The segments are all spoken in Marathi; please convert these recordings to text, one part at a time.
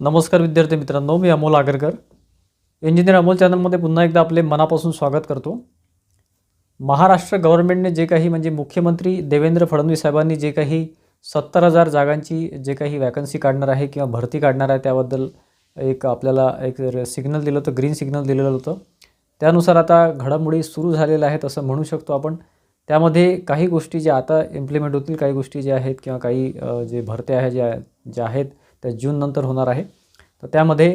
नमस्कार विद्यार्थी मित्रांनो, मी अमोल आगरकर. इंजिनियर अमोल चॅनलमध्ये पुन्हा एकदा आपले मनापासून स्वागत करतो. महाराष्ट्र गव्हर्नमेंटने जे काही म्हणजे मुख्यमंत्री देवेंद्र फडणवीस साहेबांनी जे काही 70,000 जागांची जे काही वॅकन्सी काढणार आहे किंवा भरती काढणार आहे त्याबद्दल एक आपल्याला एक सिग्नल दिलं होतं, ग्रीन सिग्नल दिलेलं होतं. त्यानुसार आता घडामोडी सुरू झालेल्या आहेत असं म्हणू शकतो आपण. त्यामध्ये काही गोष्टी ज्या आता इम्प्लिमेंट होतील, काही गोष्टी ज्या आहेत किंवा काही जे भरत्या आहे ज्या आहेत त्या जूननंतर होणार आहे. तर त्यामध्ये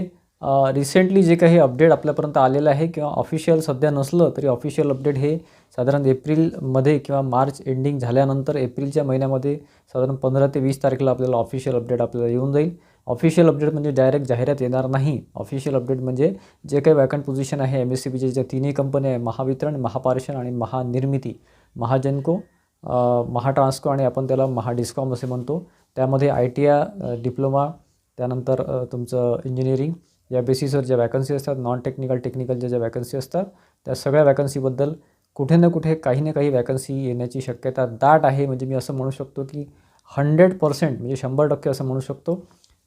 रिसेंटली जे काही अपडेट आपल्यापर्यंत आलेलं आहे किंवा ऑफिशियल सध्या नसलं तरी ऑफिशियल अपडेट हे साधारण एप्रिलमध्ये किंवा मार्च एंडिंग झाल्यानंतर एप्रिलच्या महिन्यामध्ये साधारण 15 ते 20 तारखेला आपल्याला ऑफिशियल अपडेट आपल्याला येऊन जाईल. ऑफिशियल अपडेट म्हणजे डायरेक्ट जाहिरात येणार नाही. ऑफिशियल अपडेट म्हणजे जे काही वॅकंट पोझिशन आहे MSCBच्या ज्या तिन्ही कंपन्या आहे, महावितरण, महापारेषण आणि महानिर्मिती, महाजनको, महाट्रान्सको आणि आपण त्याला महाडिस्कॉम असे म्हणतो. त्यामध्ये ITI डिप्लोमा, त्यानंतर तुमचं इंजिनिअरिंग या बेसिसवर ज्या वॅकन्सी असतात, नॉन टेक्निकल टेक्निकलच्या ज्या वॅकन्सी असतात त्या सगळ्या वॅकन्सीबद्दल कुठे ना कुठे काही ना काही वॅकन्सी येण्याची शक्यता दाट आहे. म्हणजे मी असं म्हणू शकतो की 100% म्हणजे 100% असं म्हणू शकतो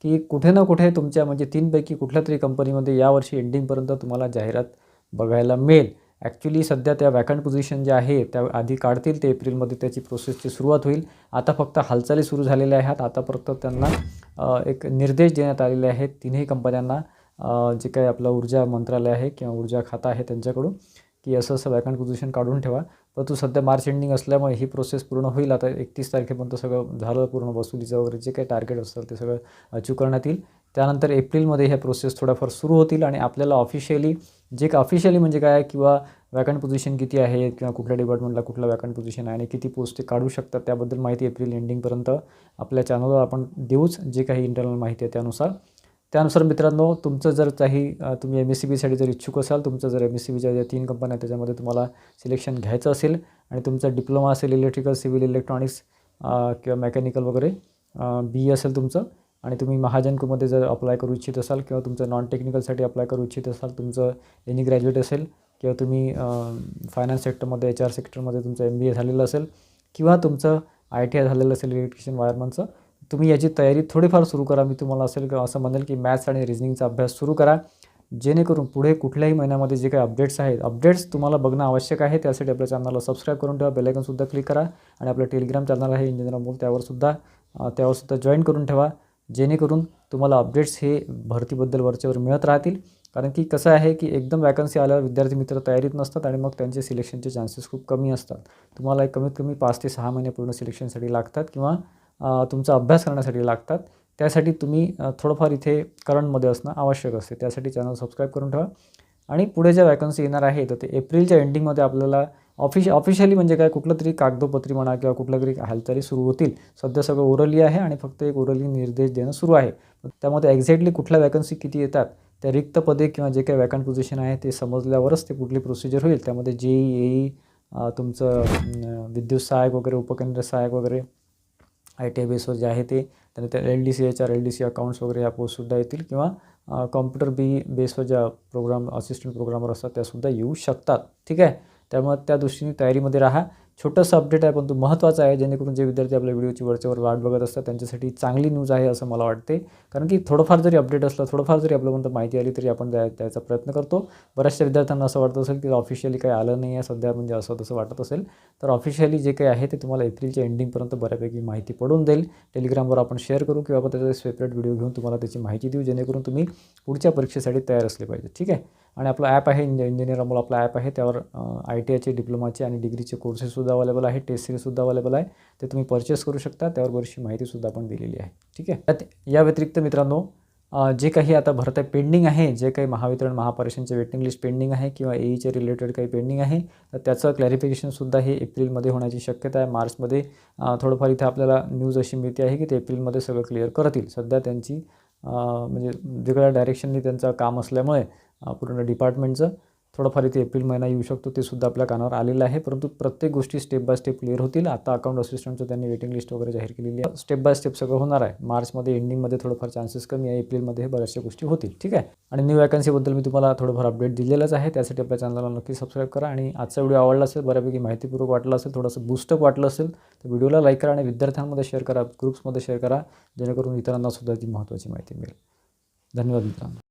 की कुठे ना कुठे तुमच्या म्हणजे 3पैकी कुठल्या तरी कंपनीमध्ये यावर्षी एंडिंगपर्यंत तुम्हाला जाहिरात बघायला मिळेल. ॲक्च्युली सध्या त्या वॅकंट पोझिशन ज्या आहे त्या आधी काढतील ते एप्रिलमध्ये त्याची प्रोसेसची सुरुवात होईल. आता फक्त हालचाली सुरू झालेल्या आहेत. आता फक्त त्यांना एक निर्देश देण्यात आलेले आहेत तिन्ही कंपन्यांना, जे काही आपलं ऊर्जा मंत्रालय आहे किंवा ऊर्जा खाता आहे त्यांच्याकडून, की असं वॅकंट पोझिशन काढून ठेवा. परंतु सध्या मार्च एंडिंग असल्यामुळे ही प्रोसेस पूर्ण होईल. आता 31 तारखेपर्यंत सगळं झालं, पूर्ण वसुलीचं वगैरे जे काही टार्गेट असेल ते सगळं अचीव करण्यात येईल. त्यानंतर एप्रिलमध्ये ह्या प्रोसेस थोड्याफार सुरू होतील आणि आपल्याला ऑफिशियली ऑफिशियली म्हणजे काय किंवा वॅकंट पोझिशन किती आहे किंवा कुठल्या डिपार्टमेंटला कुठला वॅकंट पोझिशन आहे आणि किती पोस्ट ते काढू शकतात त्याबद्दल माहिती एप्रिल एंडिंगपर्यंत आपल्या चॅनलवर आपण देऊच, जे काही इंटरनल माहिती आहे त्यानुसार मित्रांनो, तुमचं जर काही तुम्ही MSCBसाठी जर इच्छुक असाल, तुमचं जर MSCBच्या ज्या 3 कंपन्या आहेत त्याच्यामध्ये तुम्हाला सिलेक्शन घ्यायचं असेल आणि तुमचा डिप्लोमा असेल इलेक्ट्रिकल, सिव्हिल इलेक्ट्रॉनिक्स किंवा मेकॅनिकल वगैरे, BE असेल तुमचं आणि तुम्ही महाजनकोमध्ये जर अप्लाय करू इच्छित असाल किंवा तुमचं नॉन टेक्निकलसाठी अप्लाय करू इच्छित असाल, तुमचं एनी ग्रॅज्युएट असेल किंवा तुम्ही फायनान्स सेक्टरमध्ये HR सेक्टरमध्ये तुमचं MBA झालेलं असेल किंवा तुमचं ITI झालेलं असेल इलेक्ट्रिशियन वायरमनचं, तुम्ही याची तयारी थोडीफार सुरू करा. मी तुम्हाला असं म्हणेल की मॅथ्स आणि रिझनिंगचा अभ्यास सुरू करा, जेणेकरून पुढे कुठल्याही महिन्यामध्ये जे काही अपडेट्स तुम्हाला बघणं आवश्यक आहे. त्यासाठी आपल्या चॅनलला सबस्क्राईब करून ठेवा, बेल आयकॉनसुद्धा क्लिक करा आणि आपलं टेलिग्राम चॅनल आहे इंजिनियर अमोल, त्यावरसुद्धा जॉईन करून ठेवा, जेणेकरून तुम्हाला अपडेट्स हे भरतीबद्दल वरच्यावर मिळत राहतील. कारण की कसं आहे की एकदम वॅकन्सी आल्यावर विद्यार्थी मित्र तयारीत नसतात आणि मग त्यांचे सिलेक्शनचे चान्सेस खूप कमी असतात. तुम्हाला एक कमीत कमी 5 ते 6 महिने पूर्ण सिलेक्शनसाठी लागतात किंवा तुमचा अभ्यास करण्यासाठी लागतात. त्यासाठी तुम्ही थोडंफार इथे करंटमध्ये असणं आवश्यक असते. त्यासाठी चॅनल सबस्क्राईब करून ठेवा आणि पुढे ज्या वॅकन्सी येणार आहे तर ते एप्रिलच्या एंडिंगमध्ये आपल्याला ऑफिशियली म्हणजे काय कुठलं तरी कागदोपत्री म्हणा किंवा कुठल्या तरी हालचाली सुरू होतील. सध्या सगळं ओरली आहे आणि फक्त एक ओरली निर्देश देणं सुरू आहे. त्यामध्ये एक्झॅक्टली कुठल्या वॅकन्सी किती येतात, त्या रिक्त पदे किंवा जे काही वॅकंट पोझिशन आहे ते समजल्यावरच ते पुढली प्रोसिजर होईल. त्यामध्ये JEE, तुमचं विद्युत सहायक वगैरे, उपकेंद्र सहायक वगैरे, ITI बेसवर जे आहे ते, त्यानंतर LDC HR, LDC अकाउंट्स वगैरे ह्या पोस्टसुद्धा येतील किंवा कॉम्प्युटर बेसवर ज्या असिस्टंट प्रोग्रामर असतात त्यासुद्धा येऊ शकतात. ठीक आहे, त्यामुळे त्या दृष्टीने तयारीमध्ये राहा. छोटंसं अपडेट आहे परंतु महत्त्वाचं आहे, जेणेकरून जे विद्यार्थी आपल्या व्हिडिओची वरच्यावर वाट बघत असतात त्यांच्यासाठी चांगली न्यूज आहे असं मला वाटते. कारण की थोडंफार जरी अपडेट असलं, थोडंफार जरी आपल्यापर्यंत माहिती आली तरी आपण द्यायचा प्रयत्न करतो. बऱ्याचशा विद्यार्थ्यांना असं वाटत असेल की ऑफिशियली काही आलं नाही आहे सध्या, म्हणजे असं तसं वाटत असेल तर ऑफिशियली जे काही आहे ते तुम्हाला एप्रिलच्या एंडिंगपर्यंत बऱ्यापैकी माहिती पडून जाईल. टेलिग्रामवर आपण शेअर करू किंवा आपण त्याचा सेपरेट व्हिडिओ घेऊन तुम्हाला त्याची माहिती देऊ, जेणेकरून तुम्ही पुढच्या परीक्षेसाठी तयार असले पाहिजे. ठीक आहे, आणि आपलं ॲप आहे इंजिनियर अमोल, आपला ॲप आहे. त्यावर ITIचे, डिप्लोमाचे आणि डिग्रीचे कोर्सेससुद्धा अवेलेबल आहे, टेस्ट सिरीजसुद्धा अवेलेबल आहे. ते तुम्ही परचेस करू शकता. त्यावर बरीचशी माहितीसुद्धा आपण दिलेली आहे. ठीक आहे, या व्यतिरिक्त मित्रांनो, जे काही आता भरती पेंडिंग आहे, जे काही महावितरण, महापारेषणचे वेटिंग लिस्ट पेंडिंग आहे किंवा AEचे रिलेटेड काही पेंडिंग आहे तर त्याचं क्लॅरिफिकेशनसुद्धा हे एप्रिलमध्ये होण्याची शक्यता आहे. मार्चमध्ये थोडंफार इथे आपल्याला न्यूज अशी मिळते आहे की ते एप्रिलमध्ये सगळं क्लिअर करतील. सध्या त्यांची म्हणजे वेगळ्या डायरेक्शननी त्यांचं काम असल्यामुळे पूर्ण डिपार्टमेंटचं थोडंफार इथे एप्रिल महिना येऊ शकतो, ते सुद्धा आपल्या कानावर आलेलं आहे. परंतु प्रत्येक गोष्टी स्टेप बाय स्टेप क्लिअर होतील. आता अकाउंट असिस्टंटचं त्यांनी वेटिंग लिस्ट वगैरे जाहीर केलेली आहे. स्टेप बाय स्टेप सगळं होणार आहे. मार्चमध्ये एंडिंगमध्ये थोडंफार चान्सेस कमी आहे, एप्रिलमध्ये बऱ्याचशा गोष्टी होतील. ठीक आहे, आणि न्यू वॅकन्सीबद्दल मी तुम्हाला थोडंफार अपडेट दिलेलंच आहे. त्यासाठी आपल्या चॅनलला नक्की सबस्क्राईब करा आणि आजचा व्हिडिओ आवडला असेल, बऱ्यापैकी माहितीपूर्वक वाटला असेल, थोडंसं बूस्टअप वाटलं असेल तर व्हिडिओला लाईक करा आणि विद्यार्थ्यांमध्ये शेअर करा, ग्रुप्समध्ये शेअर करा, जेणेकरून इतरांनासुद्धा ती महत्त्वाची माहिती मिळेल. धन्यवाद मित्रांनो.